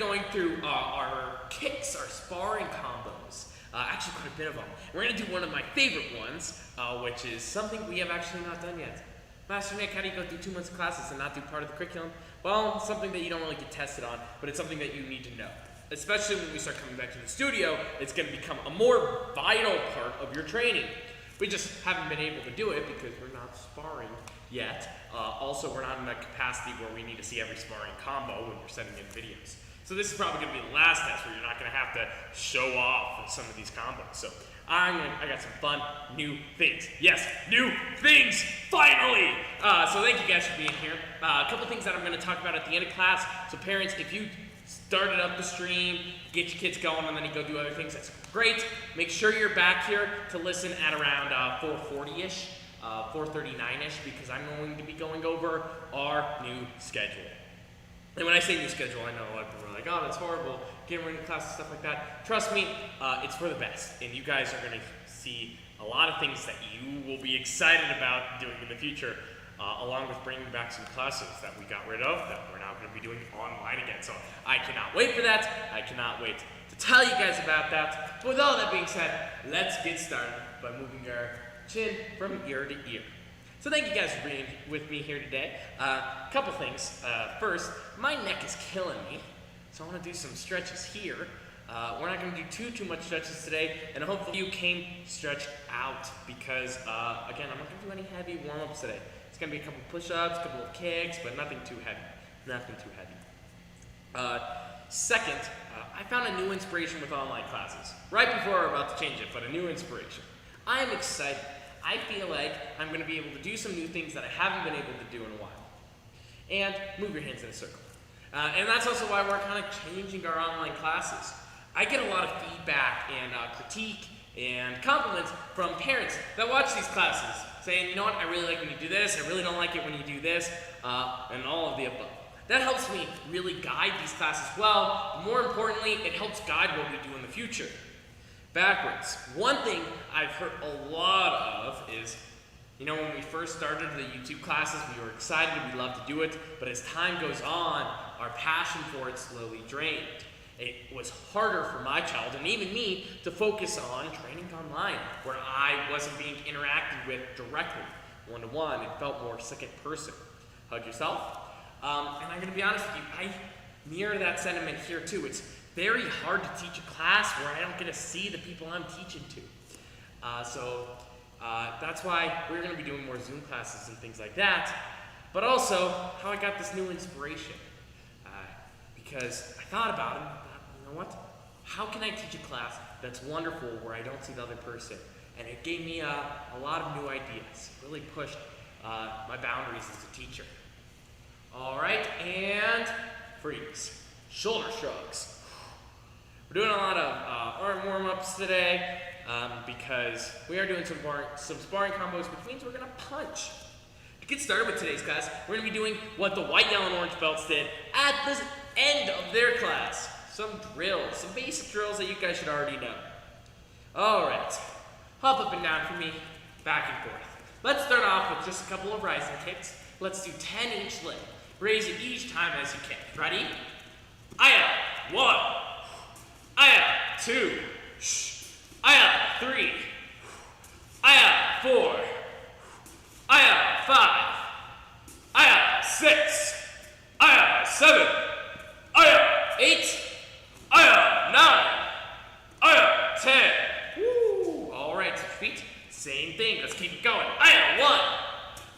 going through our kicks, our sparring combos. Actually, quite a bit of them. We're going to do one of my favorite ones, which is something we have actually not done yet. Master Nick, how do you go through 2 months of classes and not do part of the curriculum? Well, it's something that you don't really get tested on, but it's something that you need to know. Especially when we start coming back to the studio, it's going to become a more vital part of your training. We just haven't been able to do it because we're not sparring yet. Also, we're not in a capacity where we need to see every sparring combo when we're sending in videos. So this is probably going to be the last test where you're not going to have to show off some of these combos. So I got some fun new things. Yes, new things, finally! So thank you guys for being here. A couple things that I'm going to talk about at the end of class. So parents, if you started up the stream, get your kids going, and then you go do other things, that's great. Make sure you're back here to listen at around 4:40-ish, 4:39-ish, because I'm going to be going over our new schedule. And when I say new schedule, I know a lot of people are like, oh, that's horrible, getting ready to class and stuff like that. Trust me, it's for the best, and you guys are going to see a lot of things that you will be excited about doing in the future, along with bringing back some classes that we got rid of that we're now going to be doing online again. So I cannot wait for that. I cannot wait to tell you guys about that. But with all that being said, let's get started by moving our chin from ear to ear. So thank you guys for being with me here today. Couple things. First, my neck is killing me, so I want to do some stretches here. We're not going to do too much stretches today, and hopefully you came stretched out because, again, I'm not going to do any heavy warm-ups today. It's going to be a couple push-ups, a couple of kicks, but nothing too heavy. Nothing too heavy. Second, I found a new inspiration with online classes. Right before we're about to change it, but a new inspiration. I am excited. I feel like I'm going to be able to do some new things that I haven't been able to do in a while. And move your hands in a circle. And that's also why we're kind of changing our online classes. I get a lot of feedback and critique and compliments from parents that watch these classes, saying, you know what, I really like when you do this, I really don't like it when you do this, and all of the above. That helps me really guide these classes well. More importantly, it helps guide what we do in the future. Backwards. One thing I've heard a lot of is, you know, when we first started the YouTube classes, we were excited, we loved to do it, but as time goes on, our passion for it slowly drained. It was harder for my child, and even me, to focus on training online, where I wasn't being interacted with directly, one-to-one. It felt more second person. Hug yourself. And I'm going to be honest with you, I mirror that sentiment here too. It's very hard to teach a class where I don't get to see the people I'm teaching to. So that's why we're going to be doing more Zoom classes and things like that. But also, how I got this new inspiration. Because I thought about it, and I thought, you know what? How can I teach a class that's wonderful where I don't see the other person? And it gave me a lot of new ideas. It really pushed my boundaries as a teacher. All right, and freeze. Shoulder shrugs. We're doing a lot of arm warm-ups today because we are doing some sparring combos, which means we're going to punch. To get started with today's class, we're going to be doing what the white, yellow, and orange belts did at the end of their class. Some drills, some basic drills that you guys should already know. All right, hop up and down for me, back and forth. Let's start off with just a couple of rising kicks. Let's do 10 each leg. Raise it each time as you can. Ready? Aya, 1. Aya, 2. Aya, 3. Aya, 4. Aya, 5. Aya, 6. Aya, 7. Aya, 8. Aya, 9. Aya, 10. Woo! All right, feet. Same thing. Let's keep it going. Aya, 1.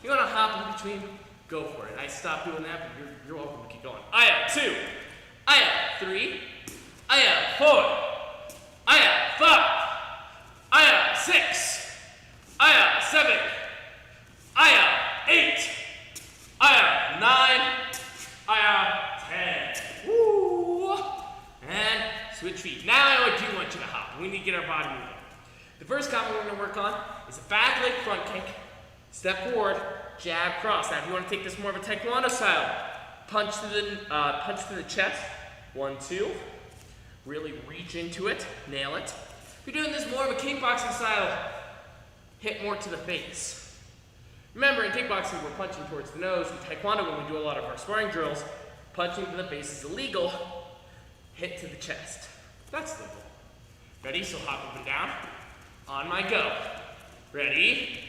You want to hop in between? Go for it. I stopped doing that, but you're welcome to keep going. Aya, 2. Aya, 3. Aya, 4. Aya, 5. Aya, 6. Aya, 7. Aya, 8. Aya, 9. Aya, 10. Woo! And switch feet. Now I do want you to hop. We need to get our body moving. The first combo we're going to work on is a back leg front kick. Step forward, jab, cross. Now if you want to take this more of a taekwondo style, punch to the chest. 1, 2. Really reach into it, nail it. If you're doing this more of a kickboxing style, hit more to the face. Remember, in kickboxing, we're punching towards the nose. In taekwondo, when we do a lot of our sparring drills, punching to the face is illegal. hit to the chest. That's the goal. Ready? So hop up and down. On my go. Ready?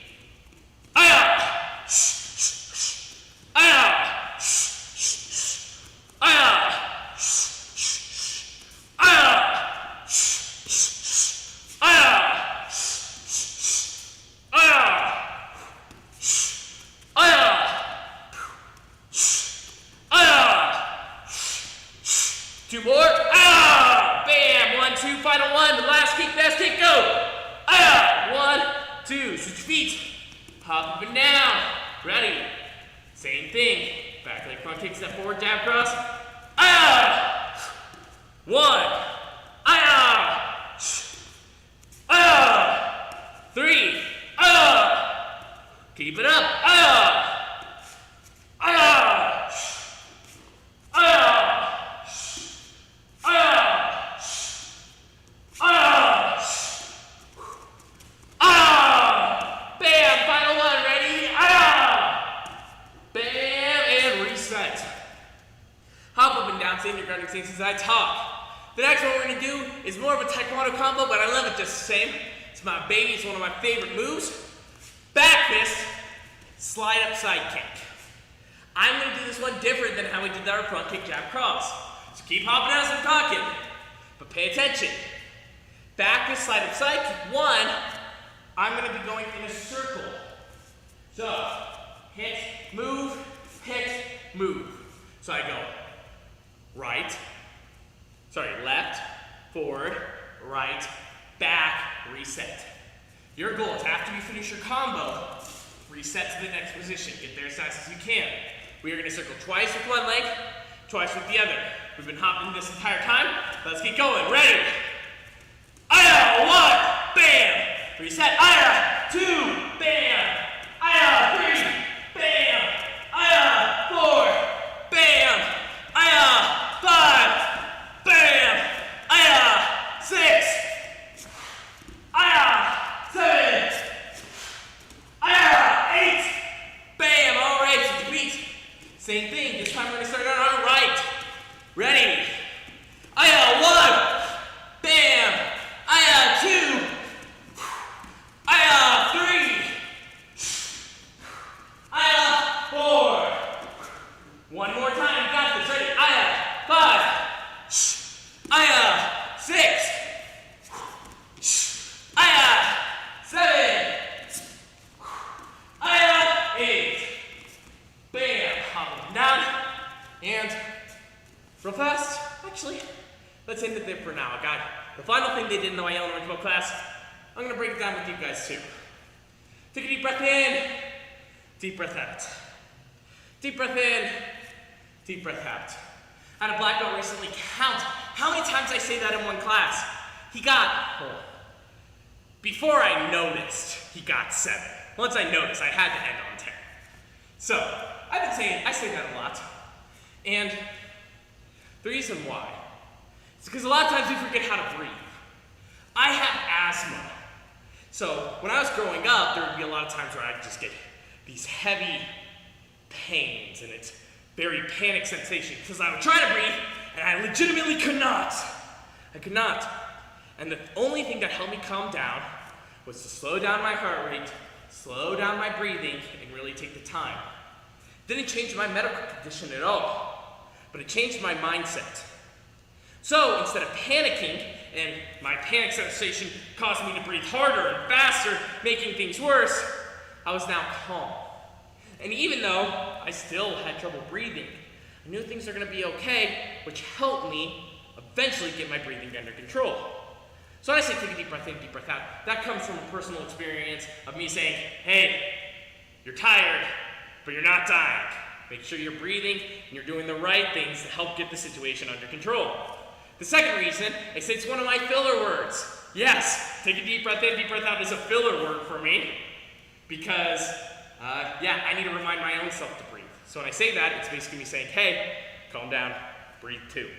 Aya! Aya! Aya! Aya! Aya! Aya! Aya! Aya! Two more. Ah! Bam! 1, 2, final one. The last kick, fast kick, go! Ah! 1, 2. Switch feet. Hop up and down. Ready. Same thing. Back leg front kick, step forward, jab cross. Ah! 1. Ah! Ah! 3. Ah! Keep it up. Ah! Ah! Ah! Ah! Ah! Ah! Bam! Final one. Ready? Ah! Bam! And reset. Hop up and down, same grounding stance as I talk. The next one we're going to do is more of a taekwondo combo, but I love it just the same. It's my baby. It's one of my favorite moves. Back fist, slide up side kick. I'm going to do this one different than how we did our front kick, jab, cross. So keep hopping as I'm talking, but pay attention. Back fist, slide up side kick. 1, I'm going to be going in a circle. So, hit, move, hit, move. So I go left, forward, right, back, reset. Your goal is after you finish your combo, reset to the next position. Get there as fast as you can. We are going to circle twice with one leg, twice with the other. We've been hopping this entire time. Let's keep going. Ready? Aya, 1, bam. Reset. Aya, 2, bam. Aya, 3, bam. Aya, 4, bam. Aya, 5, bam. Aya, 6. Aya, 7. Aya, 8. Bam. All right, so beat. Same thing. This time we're going to start on our right. Ready? Aya, 1. Bam. Aya, 2. Aya, 3. Aya, 4. One more time. You got this. Ready? Aya, 5. Aya, 6. Aya, 7. Aya, 8. Bam. Hop up and down. And real fast. Actually, let's end it there for now. I got the final thing they did in the elementary class. I'm going to break it down with you guys too. Take a deep breath in. Deep breath out. Deep breath in. Deep breath out. I had a black belt recently. Count how many times I say that in one class. He got, before I noticed, he got 7. Once I noticed, I had to end on 10. So, I say that a lot. And the reason why is because a lot of times we forget how to breathe. I have asthma. So when I was growing up, there would be a lot of times where I'd just get these heavy pains and it's very panic sensation because I would try to breathe and I legitimately could not. I could not. And the only thing that helped me calm down was to slow down my heart rate, slow down my breathing, and really take the time. Didn't change my medical condition at all, but it changed my mindset. So instead of panicking, and my panic sensation caused me to breathe harder and faster, making things worse, I was now calm. And even though I still had trouble breathing, I knew things were going to be okay, which helped me eventually get my breathing under control. So when I say take a deep breath in, deep breath out, that comes from a personal experience of me saying, hey, you're tired, but you're not dying. Make sure you're breathing and you're doing the right things to help get the situation under control. The second reason, I say it's one of my filler words. Yes, take a deep breath in, deep breath out is a filler word for me because, I need to remind my own self to breathe. So when I say that, it's basically me saying, hey, calm down, breathe too.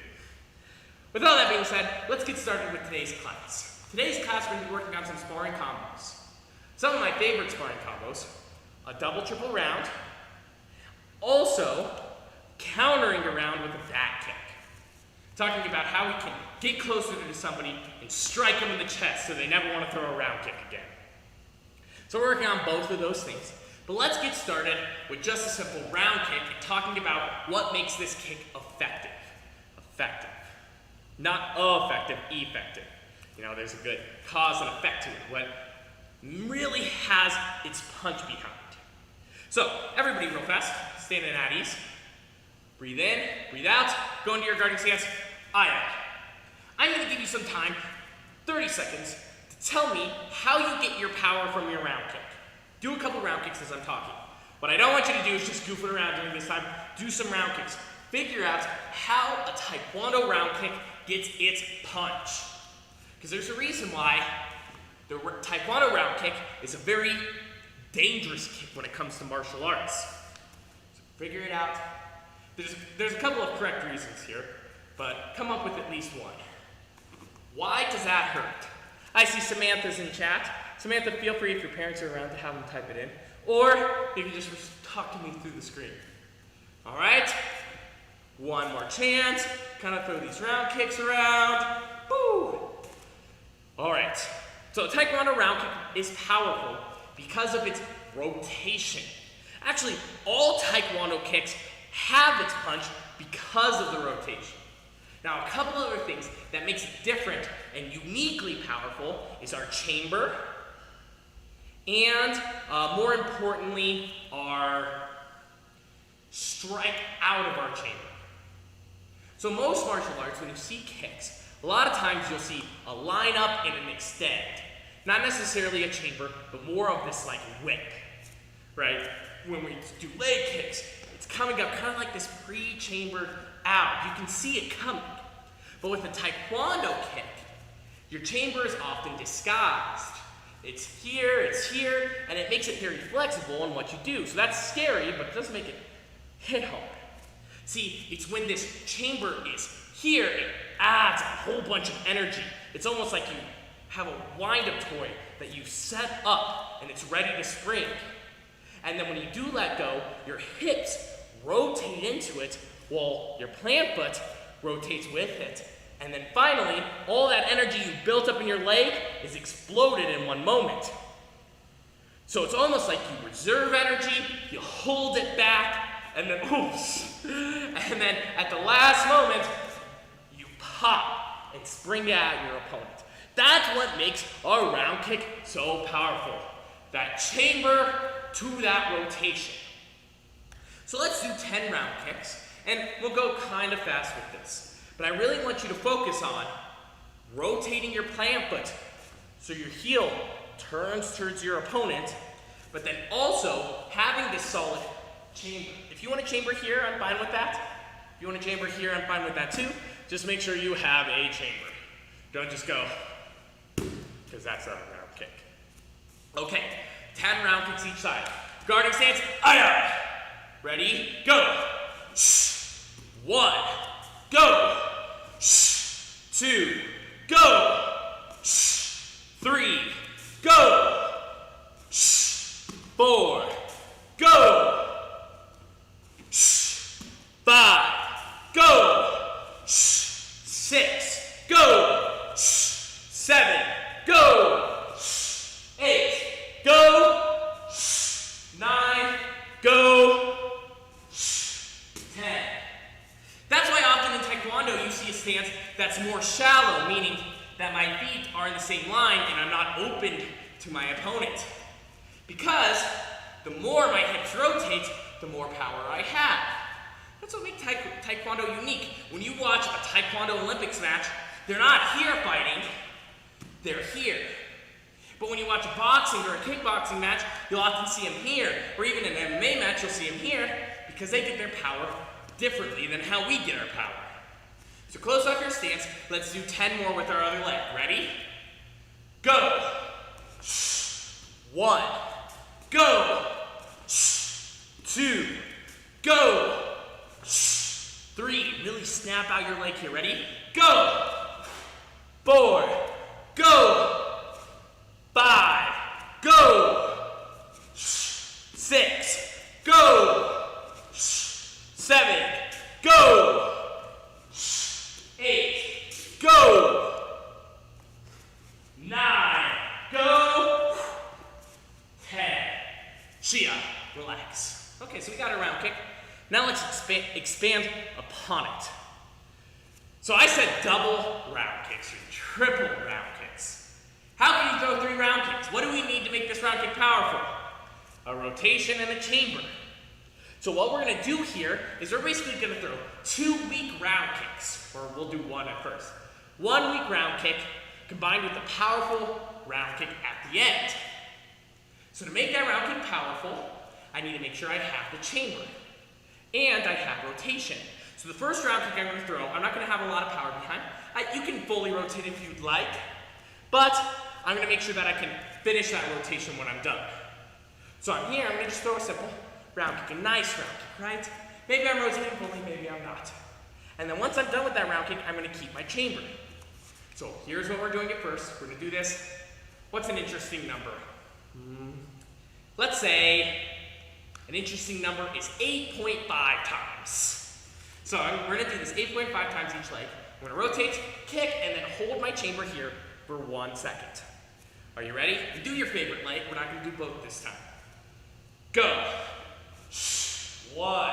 With all that being said, let's get started with today's class. Today's class, we're going to be working on some sparring combos. Some of my favorite sparring combos, a double triple round, also countering around with a back kick. Talking about how we can get closer to somebody and strike them in the chest so they never want to throw a round kick again. So we're working on both of those things. But let's get started with just a simple round kick and talking about what makes this kick effective. Effective. Not effective, effective. You know, there's a good cause and effect to it. What really has its punch behind. So, everybody real fast, standing at ease. Breathe in, breathe out, go into your guarding stance. Aye. I'm going to give you some time, 30 seconds, to tell me how you get your power from your round kick. Do a couple round kicks as I'm talking. What I don't want you to do is just goof it around during this time. Do some round kicks. Figure out how a Taekwondo round kick gets its punch. Because there's a reason why the Taekwondo round kick is a very dangerous kick when it comes to martial arts. So figure it out. There's a couple of correct reasons here, but come up with at least one. Why does that hurt? I see Samantha's in chat. Samantha, feel free if your parents are around to have them type it in. Or you can just talk to me through the screen. All right? One more chance. Kind of throw these round kicks around. Woo! All right. So a Taekwondo round kick is powerful because of its rotation. Actually, all Taekwondo kicks have its punch because of the rotation. Now, a couple other things that makes it different and uniquely powerful is our chamber, and more importantly, our strike out of our chamber. So most martial arts, when you see kicks, a lot of times you'll see a line up and an extend. Not necessarily a chamber, but more of this like whip, right? When we do leg kicks, it's coming up kind of like this pre-chambered out. You can see it coming. But with a Taekwondo kick, your chamber is often disguised. It's here, and it makes it very flexible in what you do. So that's scary, but it doesn't make it hit hard. See, it's when this chamber is here, it adds a whole bunch of energy. It's almost like you have a wind-up toy that you set up and it's ready to spring. And then when you do let go, your hips rotate into it while your plant foot rotates with it. And then finally, all that energy you built up in your leg is exploded in one moment. So it's almost like you reserve energy, you hold it back, and then oops. And then at the last moment, you pop and spring at your opponent. That's what makes a round kick so powerful. That chamber to that rotation. So let's do 10 round kicks, and we'll go kind of fast with this. But I really want you to focus on rotating your plant foot so your heel turns towards your opponent, but then also having this solid chamber. If you want a chamber here, I'm fine with that. If you want a chamber here, I'm fine with that too. Just make sure you have a chamber. Don't just go, because that's not a round kick. Okay, 10 round kicks each side. Guarding stance, aye. Ready, go. 1, go. 2, go. 3, go. 4, go. 5, go. 6, go. 7, go. 8, go. 9, go. 10. That's why often in Taekwondo you see a stance that's more shallow, meaning that my feet are in the same line and I'm not open to my opponent. Because the more my hips rotate, the more power I have. That's what makes Taekwondo unique. When you watch a Taekwondo Olympics match, they're not here fighting, they're here. But when you watch a boxing or a kickboxing match, you'll often see them here. Or even in an MMA match, you'll see them here because they get their power differently than how we get our power. So close off your stance. Let's do 10 more with our other leg. Ready? Go. 1, go. 2, go. 3, really snap out your leg here. Ready? Go. 4, go. 5, go. 6, go. 7, go. 8, so we got a round kick. Now let's expand upon it. So I said double round kicks or triple round kicks. How can you throw 3 round kicks? What do we need to make this round kick powerful? A rotation and a chamber. So what we're gonna do here is we're basically gonna throw 2 weak round kicks, or we'll do 1 at first. 1 weak round kick combined with a powerful round kick at the end. So to make that round kick powerful, I need to make sure I have the chamber. And I have rotation. So the first round kick I'm going to throw, I'm not going to have a lot of power behind. You can fully rotate if you'd like, but I'm going to make sure that I can finish that rotation when I'm done. So I'm here, I'm going to just throw a simple round kick, a nice round kick, right? Maybe I'm rotating fully, maybe I'm not. And then once I'm done with that round kick, I'm going to keep my chamber. So here's what we're doing at first. We're going to do this. What's an interesting number? Let's say an interesting number is 8.5 times. So we're going to do this 8.5 times each leg. I'm going to rotate, kick, and then hold my chamber here for 1 second. Are you ready? Do your favorite leg. We're not going to do both this time. Go. 1.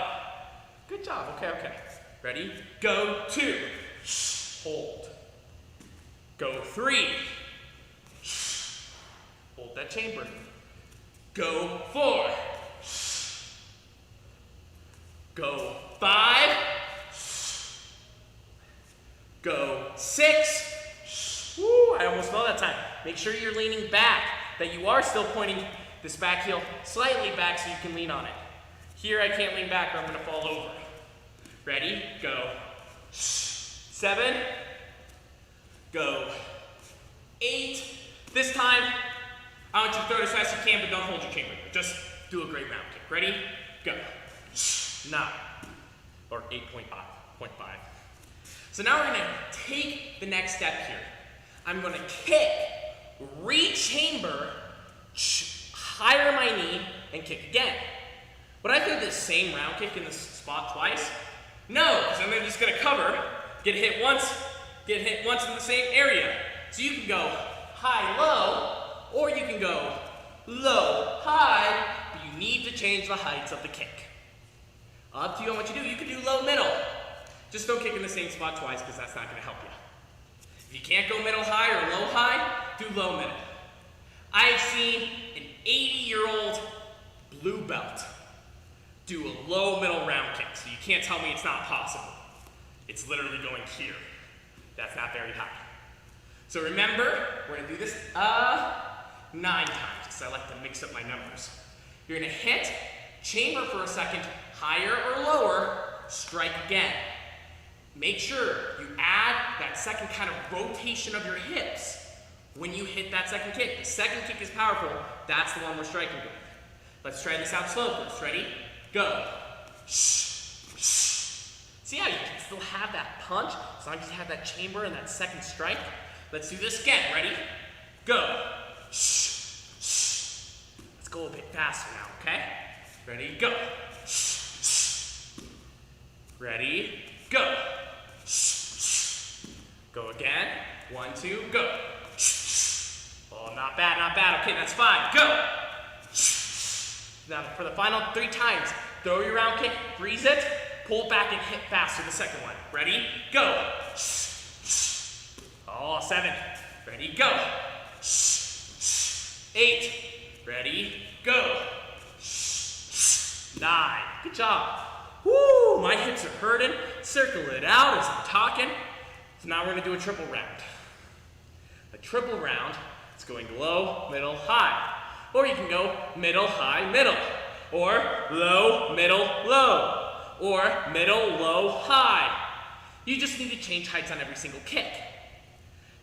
Good job. Okay. Ready? Go. 2. Hold. Go. 3. Hold that chamber. Go. 4. Go. 5. Go. 6. Woo, I almost fell that time. Make sure you're leaning back, that you are still pointing this back heel slightly back so you can lean on it. Here I can't lean back or I'm going to fall over. Ready? Go. 7. Go. 8. This time, I want you to throw it as fast as you can, but don't hold your chamber. Just do a great round kick. Ready? Go. 9. Or 8.5. So now we're going to take the next step here. I'm going to kick, re-chamber, higher my knee, and kick again. Would I throw the same round kick in this spot twice? No, because I'm just going to cover, get hit once in the same area. So you can go high, low, or you can go low, high, but you need to change the heights of the kick. Up to you on what you do. You can do low, middle. Just don't kick in the same spot twice because that's not going to help you. If you can't go middle, high, or low, high, do low, middle. I've seen an 80-year-old blue belt do a low, middle round kick, so you can't tell me it's not possible. It's literally going here. That's not very high. So remember, we're going to do this 9 times, because I like to mix up my numbers. You're going to hit, chamber for a second, higher or lower, strike again. Make sure you add that second kind of rotation of your hips when you hit that second kick. The second kick is powerful. That's the one we're striking with. Let's try this out slow first. Ready? Go. See how you can still have that punch as long as you have that chamber and that second strike? Let's do this again. Ready? Go. Let's go a bit faster now, okay? Ready? Go. Ready? Go. Go again. 1, 2, go. Oh, not bad. Okay, that's fine. Go. Now for the final 3 times, throw your round kick, freeze it, pull back and hit faster the second one. Ready? Go. Oh, 7. Ready? Go. 8. Ready? Go. 9. Good job. Woo! My hips are hurting. Circle it out as I'm talking. So now we're going to do a triple round. A triple round is going low, middle, high. Or you can go middle, high, middle. Or low, middle, low. Or middle, low, high. You just need to change heights on every single kick.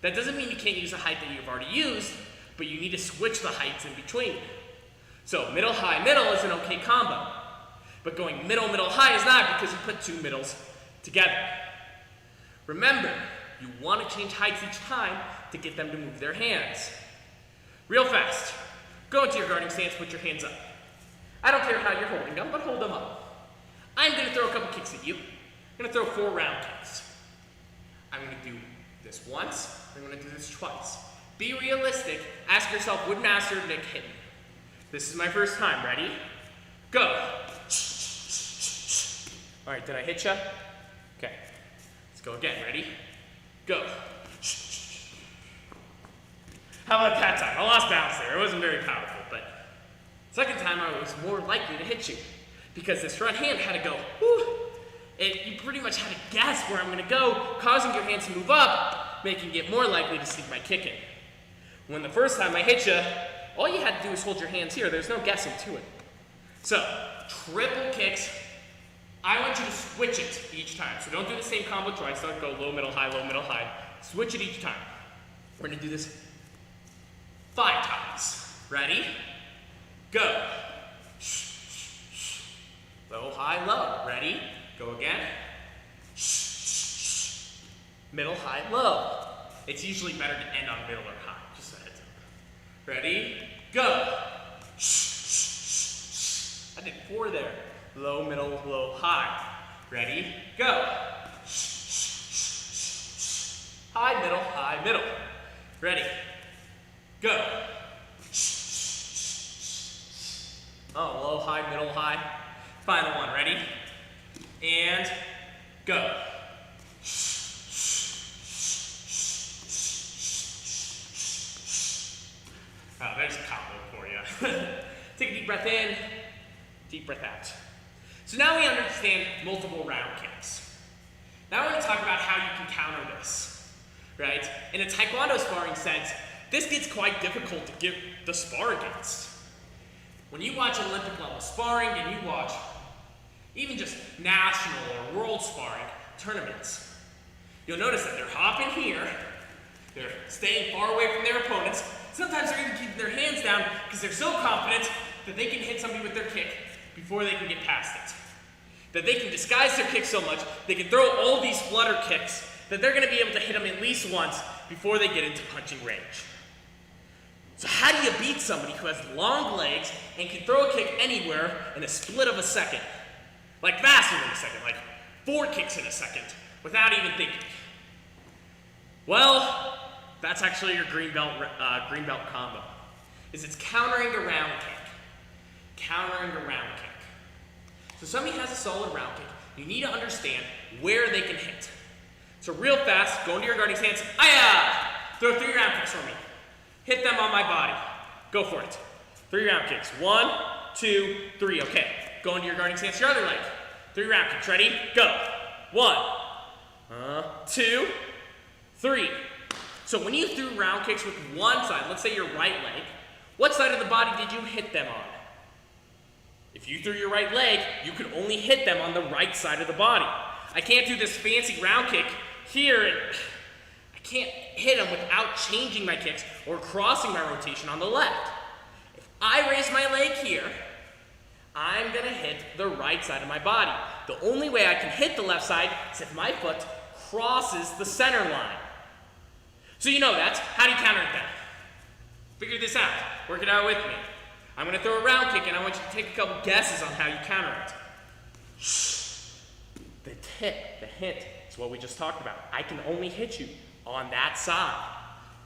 That doesn't mean you can't use a height that you've already used, but you need to switch the heights in between. So middle, high, middle is an okay combo. But going middle, middle, high is not because you put 2 middles together. Remember, you want to change heights each time to get them to move their hands. Real fast. Go into your guarding stance, put your hands up. I don't care how you're holding them, but hold them up. I'm going to throw a couple kicks at you. I'm going to throw 4 round kicks. I'm going to do this once. I'm going to do this twice. Be realistic. Ask yourself, would Master Nick hit me? This is my first time. Ready? Go. All right, did I hit ya? Okay, let's go again. Ready? Go. How about that time? I lost balance there. It wasn't very powerful, but second time I was more likely to hit you because this front hand had to go, whoo. You pretty much had to guess where I'm gonna go, causing your hands to move up, making it more likely to sneak my kick in. When the first time I hit you, all you had to do was hold your hands here. There's no guessing to it. So, triple kicks. I want you to switch it each time. So don't do the same combo twice. Don't go low, middle, high, low, middle, high. Switch it each time. We're gonna do this 5 times. Ready? Go. Low, high, low. Ready? Go again. Middle, high, low. It's usually better to end on middle or high. Just a heads up. Ready? Go. I did 4 there. Low, middle, low, high. Ready? Go. High, middle. Ready? Go. Oh, low, high, middle, high. Final one. Ready? And go. Oh, there's a combo for you. Take a deep breath in, deep breath out. So now we understand multiple round kicks. Now we're going to talk about how you can counter this, right? In a Taekwondo sparring sense, this gets quite difficult to give the spar against. When you watch Olympic level sparring and you watch even just national or world sparring tournaments, you'll notice that they're hopping here, they're staying far away from their opponents. Sometimes they're even keeping their hands down because they're so confident that they can hit somebody with their kick before they can get past it. That they can disguise their kick so much, they can throw all these flutter kicks that they're going to be able to hit them at least once before they get into punching range. So how do you beat somebody who has long legs and can throw a kick anywhere in a split of a second? Like faster than a second, like 4 kicks in a second, without even thinking? Well, that's actually your green belt combo. It's countering the round kick. Countering the round kick. So somebody has a solid round kick, you need to understand where they can hit. So real fast, go into your guarding stance. Throw 3 round kicks for me. Hit them on my body. Go for it. 3 round kicks. 1, 2, 3. Okay. Go into your guarding stance, your other leg. 3 round kicks. Ready? Go. 1, 2, 3. So when you threw round kicks with one side, let's say your right leg, what side of the body did you hit them on? If you threw your right leg, you could only hit them on the right side of the body. I can't do this fancy round kick here, and I can't hit them without changing my kicks or crossing my rotation on the left. If I raise my leg here, I'm going to hit the right side of my body. The only way I can hit the left side is if my foot crosses the center line. So you know that. How do you counter it then? Figure this out. Work it out with me. I'm going to throw a round kick, and I want you to take a couple guesses on how you counter it. The hint is what we just talked about. I can only hit you on that side.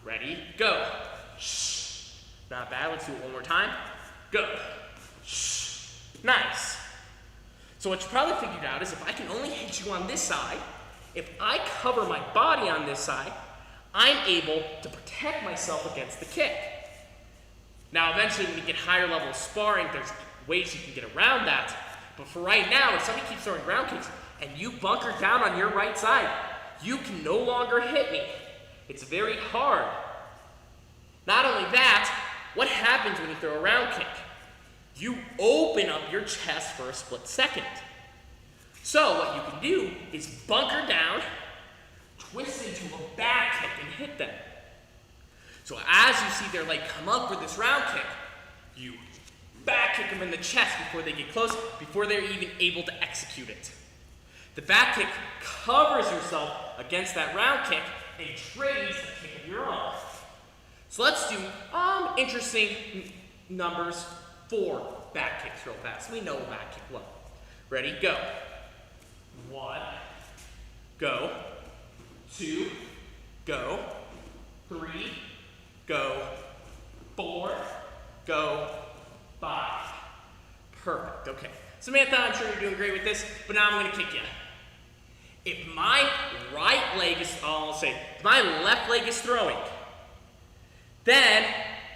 Ready? Go. Not bad. Let's do it one more time. Go. Nice. So what you probably figured out is if I can only hit you on this side, if I cover my body on this side, I'm able to protect myself against the kick. Now, eventually, when you get higher level sparring, there's ways you can get around that. But for right now, if somebody keeps throwing round kicks and you bunker down on your right side, you can no longer hit me. It's very hard. Not only that, what happens when you throw a round kick? You open up your chest for a split second. So what you can do is bunker down, twist into a back kick, and hit them. So as you see their leg come up for this round kick, you back kick them in the chest before they get close, before they're even able to execute it. The back kick covers yourself against that round kick and trades the kick of your own. So let's do interesting numbers 4 back kicks real fast. We know a back kick well. Ready? Go. 1, go. 2, go. 3, go. 4, go. 5. Perfect. Okay. Samantha, I'm sure you're doing great with this, but now I'm gonna kick you. If my right leg is, if my left leg is throwing, then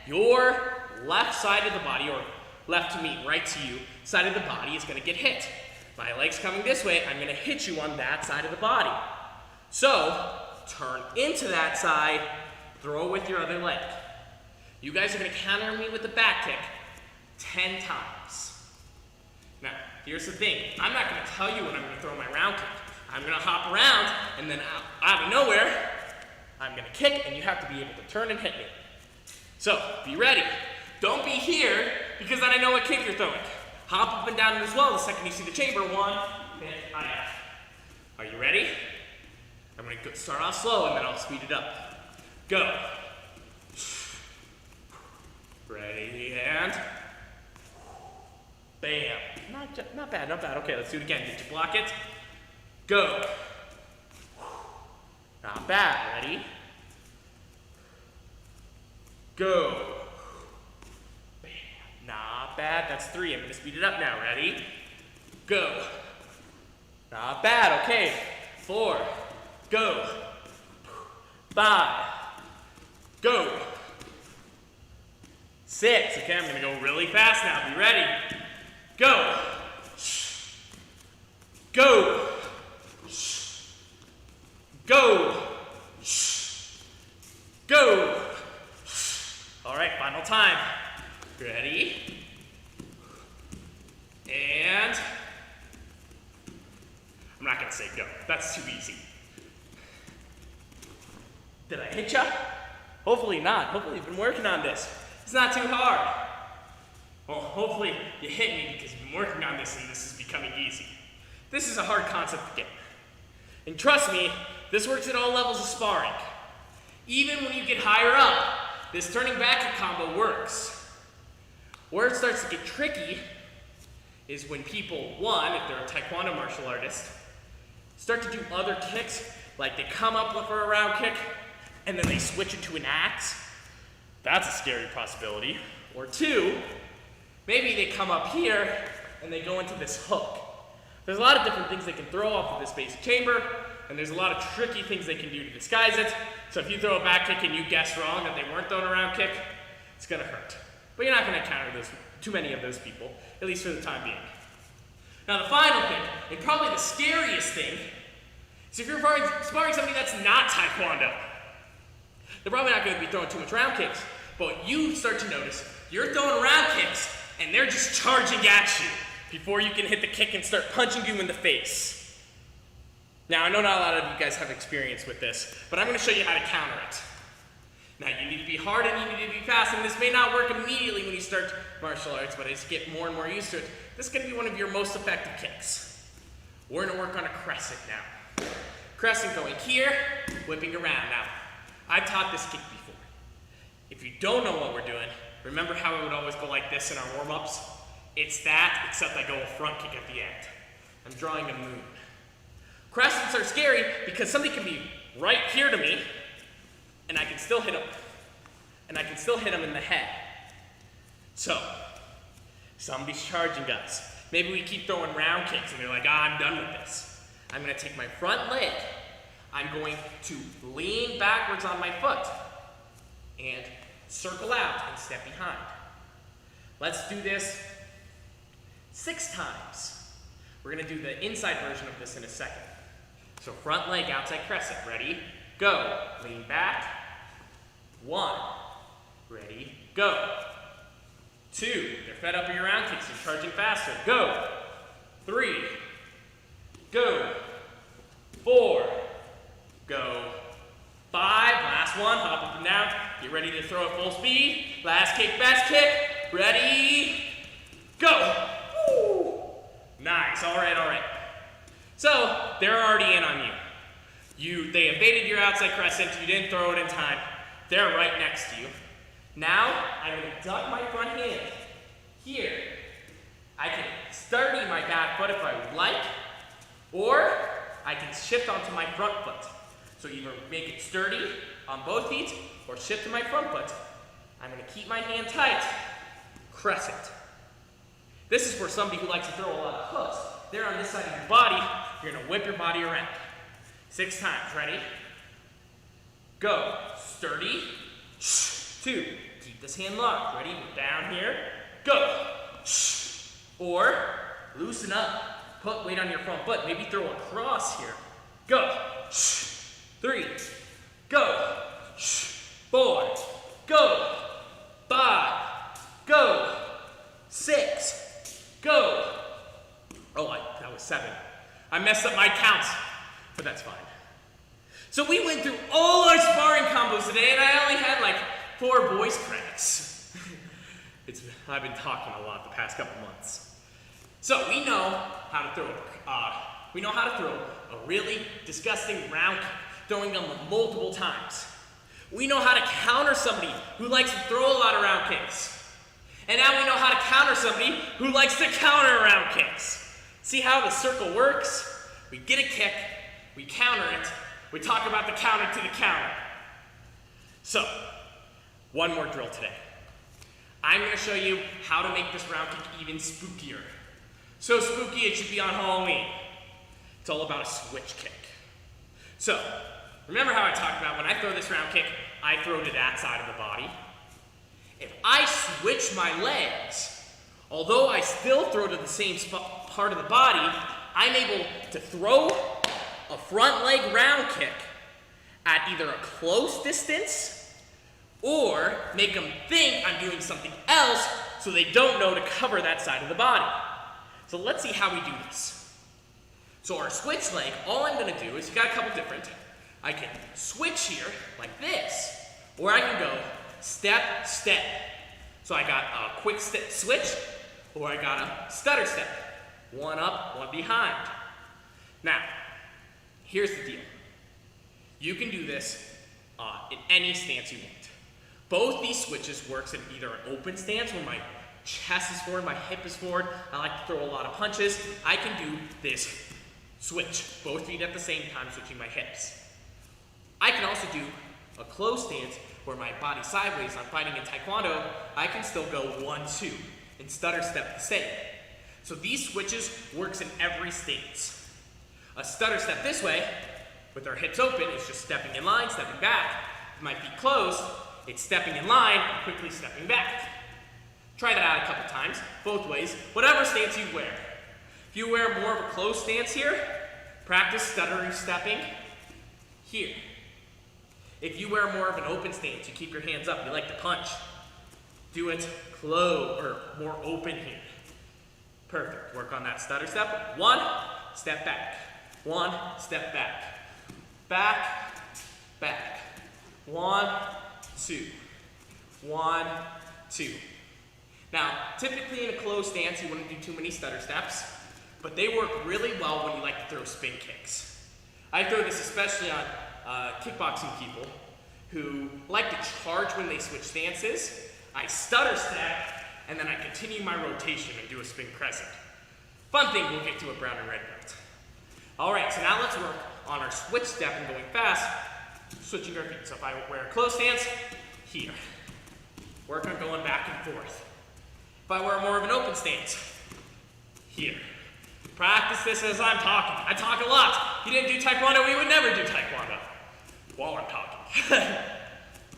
your left side of the body, or left to me, right to you, side of the body is gonna get hit. My leg's coming this way, I'm gonna hit you on that side of the body. So, turn into that side, throw with your other leg. You guys are gonna counter me with the back kick 10 times. Now, here's the thing. I'm not gonna tell you when I'm gonna throw my round kick. I'm gonna hop around, and then out of nowhere, I'm gonna kick, and you have to be able to turn and hit me. So, be ready. Don't be here, because then I know what kick you're throwing. Hop up and down as well the second you see the chamber. 1, and I am. Are you ready? I'm gonna start off slow, and then I'll speed it up. Go. Ready, and bam. Not bad, not bad. Okay, let's do it again. Did you block it? Go. Not bad. Ready? Go. Bam. Not bad. That's 3. I'm going to speed it up now. Ready? Go. Not bad. Okay. 4. Go. 5. Go. 6. Okay, I'm going to go really fast now. Be ready. Go. Go. Go. Go. All right, final time. Ready? And I'm not gonna say go. That's too easy. Did I hit ya? Hopefully not. Hopefully you've been working on this. It's not too hard. Well, hopefully you hit me because you've been working on this and this is becoming easy. This is a hard concept to get. And trust me, this works at all levels of sparring. Even when you get higher up, this turning back combo works. Where it starts to get tricky is when people, one, if they're a Taekwondo martial artist, start to do other kicks, like they come up for a round kick, and then they switch into an axe. That's a scary possibility. Or 2, maybe they come up here, and they go into this hook. There's a lot of different things they can throw off of this basic chamber, and there's a lot of tricky things they can do to disguise it. So if you throw a back kick and you guess wrong that they weren't throwing a round kick, it's gonna hurt. But you're not gonna encounter too many of those people, at least for the time being. Now the final thing, and probably the scariest thing, is if you're sparring somebody that's not Taekwondo. They're probably not gonna be throwing too much round kicks, but you start to notice you're throwing round kicks and they're just charging at you before you can hit the kick and start punching you in the face. Now, I know not a lot of you guys have experience with this, but I'm going to show you how to counter it. Now, you need to be hard and you need to be fast, and this may not work immediately when you start martial arts, but as you get more and more used to it, this is going to be one of your most effective kicks. We're going to work on a crescent now. Crescent going here, whipping around. Now, I've taught this kick before. If you don't know what we're doing, remember how it would always go like this in our warm-ups? It's that, except I go a front kick at the end. I'm drawing a moon. Crescents are scary because somebody can be right here to me, and I can still hit them. And I can still hit them in the head. So, somebody's charging us. Maybe we keep throwing round kicks, and they're like, I'm done with this. I'm going to take my front leg. I'm going to lean backwards on my foot and circle out and step behind. Let's do this 6 times. We're going to do the inside version of this in a second. So front leg, outside crescent. Ready? Go. Lean back. 1. Ready? Go. 2. They're fed up with your round kicks. You're charging faster. Go. 3. Go. 4. Go. 5. Last one. Hop up and down. Get ready to throw at full speed. Last kick, best kick. Ready? Go. Woo. Nice. All right, all right. So, they're already in on you. They evaded your outside crescent. You didn't throw it in time. They're right next to you. Now, I'm going to duck my front hand here. I can sturdy my back foot if I would like, or I can shift onto my front foot. So either make it sturdy on both feet, or shift to my front foot. I'm going to keep my hand tight. Crescent. This is for somebody who likes to throw a lot of hooks. There on this side of your body, you're gonna whip your body around. 6 times, ready? Go, sturdy, 2, keep this hand locked, ready? We're down here, go, or loosen up, put weight on your front foot, maybe throw a cross here, go, 3, go, 4, go, 5, go, 6, go. Oh, that was 7. I messed up my counts, but that's fine. So we went through all our sparring combos today, and I only had like 4 voice cracks. I've been talking a lot the past couple months. So we know how to throw a really disgusting round kick, throwing them multiple times. We know how to counter somebody who likes to throw a lot of round kicks. And now we know how to counter somebody who likes to counter round kicks. See how the circle works? We get a kick, we counter it, we talk about the counter to the counter. So, one more drill today. I'm going to show you how to make this round kick even spookier. So spooky it should be on Halloween. It's all about a switch kick. So, remember how I talked about when I throw this round kick, I throw to that side of the body. If I switch my legs, although I still throw to the same part of the body, I'm able to throw a front leg round kick at either a close distance or make them think I'm doing something else so they don't know to cover that side of the body. So let's see how we do this. So our switch leg, all I'm going to do is, you got a couple different. I can switch here like this, or I can go step, step. So I got a quick step switch, or I got a stutter step. One up, one behind. Now, here's the deal. You can do this in any stance you want. Both these switches works in either an open stance where my chest is forward, my hip is forward, I like to throw a lot of punches. I can do this switch, both feet at the same time, switching my hips. I can also do a closed stance where my body's sideways. I'm fighting in Taekwondo. I can still go 1, 2 and stutter step the same. So these switches works in every stance. A stutter step this way, with our hips open, is just stepping in line, stepping back. With my feet closed, it's stepping in line and quickly stepping back. Try that out a couple times, both ways, whatever stance you wear. If you wear more of a closed stance here, practice stuttering stepping here. If you wear more of an open stance, you keep your hands up, you like to punch, do it close or more open here. Perfect. Work on that stutter step. 1, step back. 1, step back. Back, back. 1, 2. 1, 2. Now, typically in a closed stance, you wouldn't do too many stutter steps, but they work really well when you like to throw spin kicks. I throw this especially on kickboxing people who like to charge when they switch stances. I stutter step, and then I continue my rotation and do a spin crescent. Fun thing, we'll get to a brown and red belt. All right, so now let's work on our switch step and going fast, switching our feet. So if I wear a closed stance, here. Work on going back and forth. If I wear more of an open stance, here. Practice this as I'm talking. I talk a lot. If you didn't do Taekwondo, we would never do Taekwondo while I'm talking.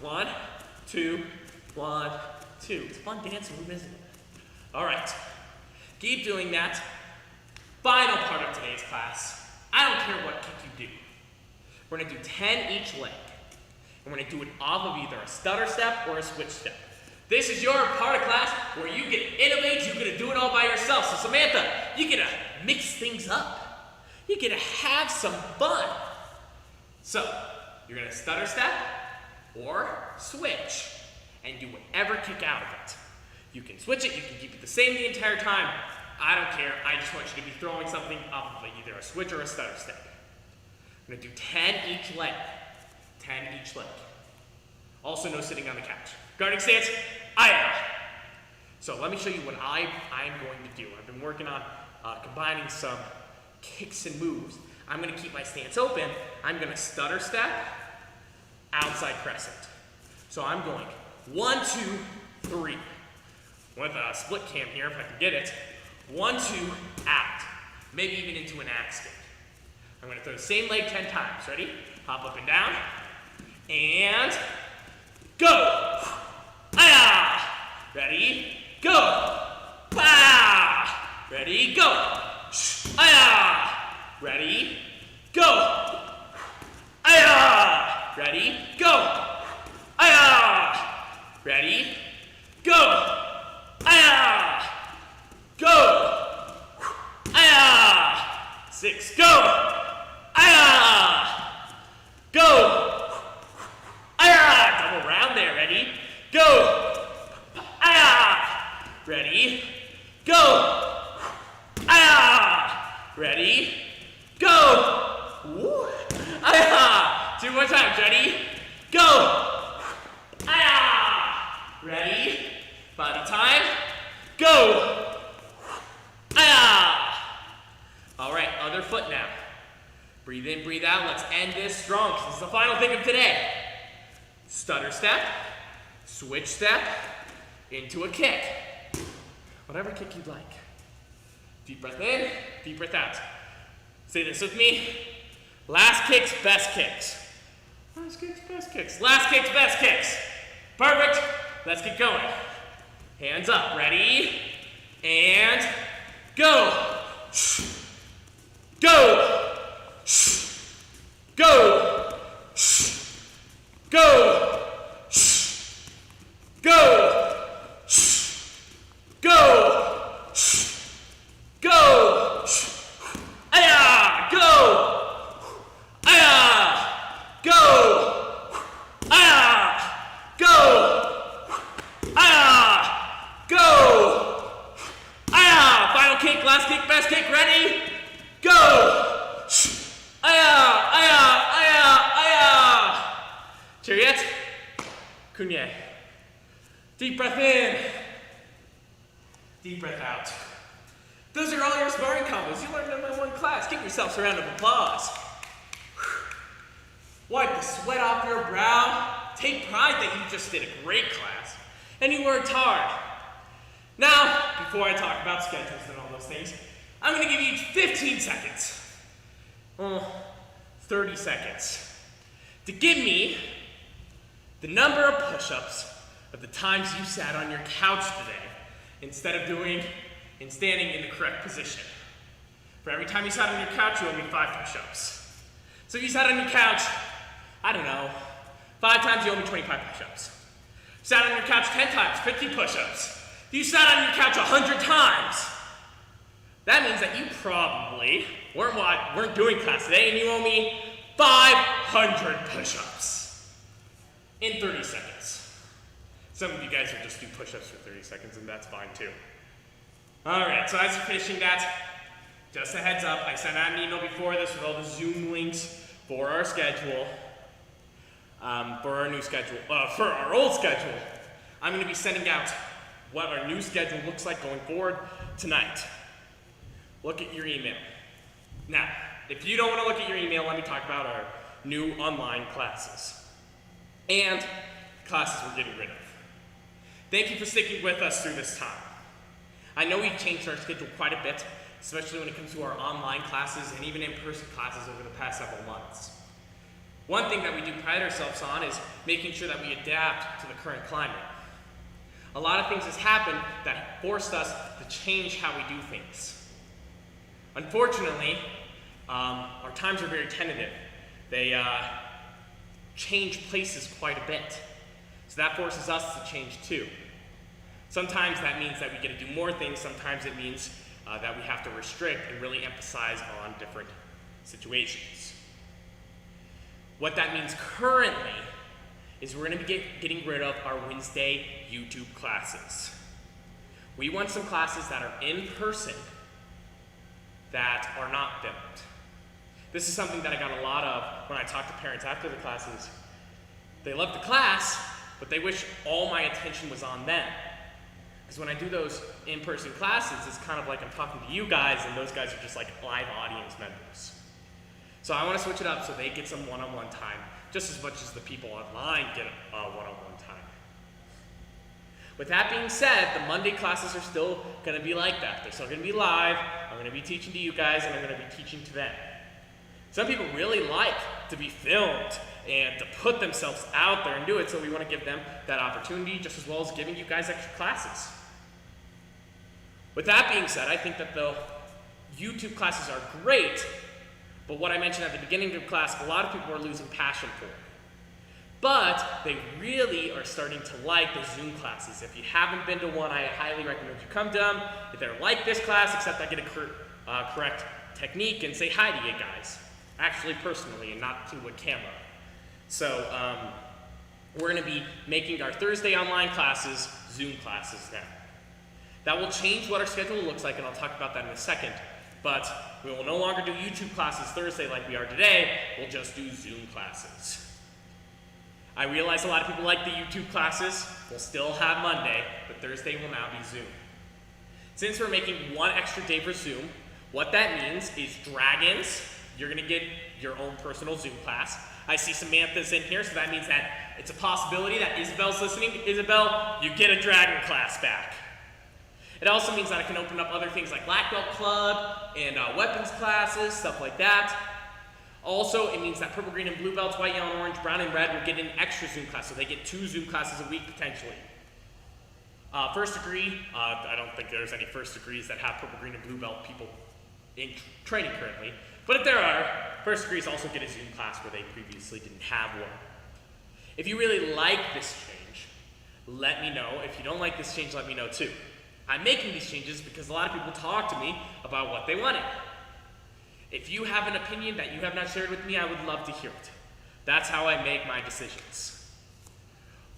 1, 2, 1, 2. It's a fun dance move, isn't it? All right. Keep doing that. Final part of today's class. I don't care what kick you do. We're going to do 10 each leg. And we're going to do it off of either a stutter step or a switch step. This is your part of class where you get to innovate, you get to do it all by yourself. So Samantha, you get to mix things up. You get to have some fun. So, you're going to stutter step or switch and do whatever kick out of it. You can switch it, you can keep it the same the entire time. I don't care, I just want you to be throwing something off of either a switch or a stutter step. I'm going to do 10 each leg. 10 each leg. Also no sitting on the couch. Guarding stance, aye. So let me show you what I'm going to do. I've been working on combining some kicks and moves. I'm going to keep my stance open. I'm going to stutter step, outside crescent. So I'm going 1, 2, 3. With a split cam here, if I can get it. 1, 2, out. Maybe even into an axe kick. I'm going to throw the same leg 10 times. Ready? Hop up and down. And go. Aya. Ready? Go. Bah. Ready? Go. Aya. Ready? Go. Aya. Ready? Go. Aya. Ready? Go. Aya. Go. Aya. 6. Go. Aya. Go. Aya. Double round there. Ready? Go. Aya. Ready? Go. Aya. Ready? Go. Woo. Aya. 2 more times. Ready? Go. Aya. Ready? Final time. Go. Aya. All right, other foot now. Breathe in, breathe out. Let's end this strong, 'cause this is the final thing of today. Stutter step, switch step, into a kick. Whatever kick you'd like. Deep breath in, deep breath out. Say this with me. Last kicks, best kicks. Last kicks, best kicks. Last kicks, best kicks. Perfect. Let's get going. Hands up. Ready? And go. Go. Go. Go. Go. Go. Go. Aya. Go. Aya. Go. Aya. Go. Aya. Go. Aya. Final kick, last kick, best kick. Ready? Go. Aya. Aya. Aya. Aya. Chariot. Kunye. Deep breath in. Deep breath out. Those are all your sparring combos. You learned them in one class. Give yourselves a round of applause. Wipe the sweat off your brow. Take pride that you just did a great class. And you worked hard. Now, before I talk about schedules and all those things, I'm going to give you 15 seconds. 30 seconds. To give me the number of push-ups of the times you sat on your couch today instead of doing and standing in the correct position. For every time you sat on your couch, you owe me 5 push-ups. So if you sat on your couch, I don't know, 5 times, you owe me 25 push-ups. Sat on your couch 10 times, 50 push-ups. If you sat on your couch 100 times, that means that you probably weren't doing class today, and you owe me 500 push-ups in 30 seconds. Some of you guys will just do push-ups for 30 seconds, and that's fine too. All right, so as you're finishing that, just a heads up, I sent out an email before this with all the Zoom links for our schedule, for our new schedule, for our old schedule. I'm gonna be sending out what our new schedule looks like going forward tonight. Look at your email. Now, if you don't wanna look at your email, let me talk about our new online classes and classes we're getting rid of. Thank you for sticking with us through this time. I know we've changed our schedule quite a bit, especially when it comes to our online classes and even in-person classes over the past several months. One thing that we do pride ourselves on is making sure that we adapt to the current climate. A lot of things has happened that forced us to change how we do things. Unfortunately, our times are very tentative. They change places quite a bit. So that forces us to change too. Sometimes that means that we get to do more things. Sometimes it means that we have to restrict and really emphasize on different situations. What that means currently is we're going to be getting rid of our Wednesday YouTube classes. We want some classes that are in person that are not filmed. This is something that I got a lot of when I talk to parents after the classes. They love the class, but they wish all my attention was on them. Because when I do those in-person classes, it's kind of like I'm talking to you guys, and those guys are just like live audience members. So I want to switch it up so they get some one-on-one time, just as much as the people online get one-on-one time. With that being said, the Monday classes are still going to be like that. They're still going to be live. I'm going to be teaching to you guys, and I'm going to be teaching to them. Some people really like to be filmed and to put themselves out there and do it, so we want to give them that opportunity just as well as giving you guys extra classes. With that being said, I think that the YouTube classes are great, but what I mentioned at the beginning of class, a lot of people are losing passion for it. But they really are starting to like the Zoom classes. If you haven't been to one, I highly recommend you come to them. If they're like this class, except I get a correct technique and say hi to you guys. Actually personally and not to a camera. So we're going to be making our Thursday online classes Zoom classes now. That will change what our schedule looks like, and I'll talk about that in a second. But we will no longer do YouTube classes Thursday like we are today. We'll just do Zoom classes. I realize a lot of people like the YouTube classes. We'll still have Monday, but Thursday will now be Zoom. Since we're making one extra day for Zoom, what that means is Dragons, you're going to get your own personal Zoom class. I see Samantha's in here, so that means that it's a possibility that Isabel's listening. Isabel, you get a Dragon class back. It also means that I can open up other things like Black Belt Club and weapons classes, stuff like that. Also, it means that Purple, Green, and Blue Belts, White, Yellow, and Orange, Brown, and Red will get an extra Zoom class, so they get 2 Zoom classes a week potentially. First degree, I don't think there's any first degrees that have Purple, Green, and Blue Belt people in training currently. But if there are, first degrees also get a Zoom class where they previously didn't have one. If you really like this change, let me know. If you don't like this change, let me know too. I'm making these changes because a lot of people talk to me about what they wanted. If you have an opinion that you have not shared with me, I would love to hear it. That's how I make my decisions.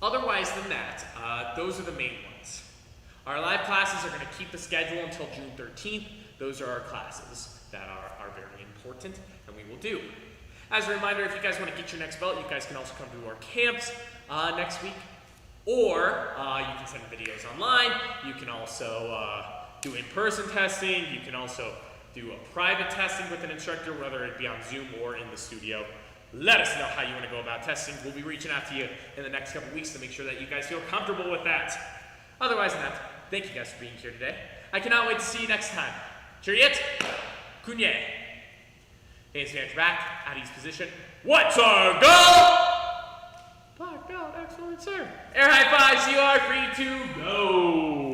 Otherwise than that, those are the main ones. Our live classes are going to keep the schedule until June 13th. Those are our classes that are very important and we will do. As a reminder, if you guys want to get your next belt, you guys can also come to our camps next week. Or you can send videos online. You can also do in-person testing. You can also do a private testing with an instructor, whether it be on Zoom or in the studio. Let us know how you want to go about testing. We'll be reaching out to you in the next couple weeks to make sure that you guys feel comfortable with that. Otherwise than that, thank you guys for being here today. I cannot wait to see you next time. Cheeriot, Kunye. Hands behind your back, at ease position. What's our goal? Black belt, excellent, sir. Air high fives, you are free to go.